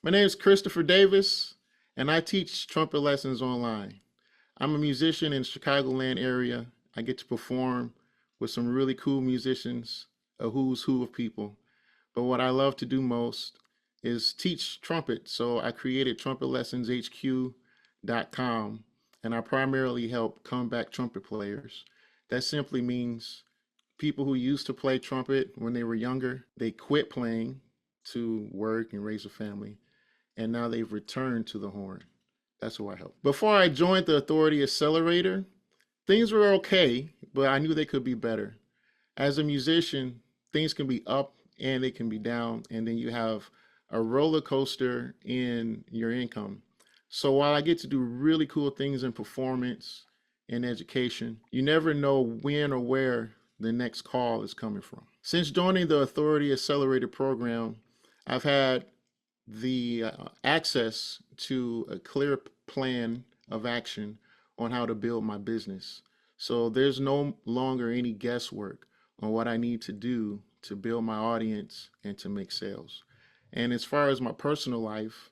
My name is Christopher Davis, and I teach trumpet lessons online. I'm a musician in the Chicagoland area. I get to perform with some really cool musicians, a who's who of people. But what I love to do most is teach trumpet. So I created trumpetlessonshq.com, and I primarily help comeback trumpet players. That simply means people who used to play trumpet when they were younger, they quit playing to work and raise a family, and now they've returned to the horn. That's who I help. Before I joined the Authority Accelerator, things were okay, but I knew they could be better. As a musician, things can be up and they can be down, and then you have a roller coaster in your income. So while I get to do really cool things in performance and education, you never know when or where the next call is coming from. Since joining the Authority Accelerator Program, I've had the access to a clear plan of action on how to build my business. So there's no longer any guesswork on what I need to do to build my audience and to make sales. And as far as my personal life,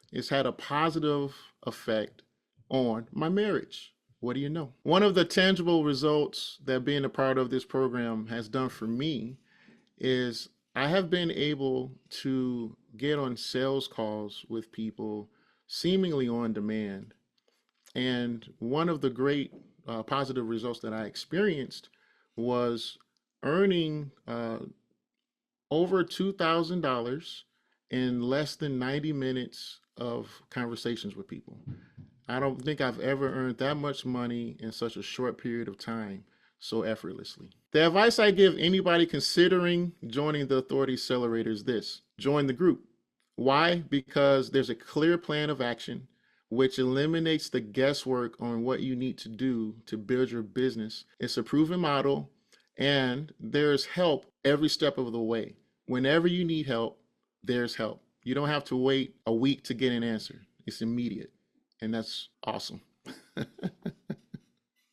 it's had a positive effect on my marriage. What do you know? One of the tangible results that being a part of this program has done for me is I have been able to get on sales calls with people seemingly on demand. And one of the great positive results that I experienced was earning over $2,000 in less than 90 minutes of conversations with people. I don't think I've ever earned that much money in such a short period of time so effortlessly. The advice I give anybody considering joining the Authority Accelerator is this: join the group. Why? Because there's a clear plan of action which eliminates the guesswork on what you need to do to build your business. It's a proven model, and there's help every step of the way. Whenever you need help, there's help. You don't have to wait a week to get an answer. It's immediate, and that's awesome.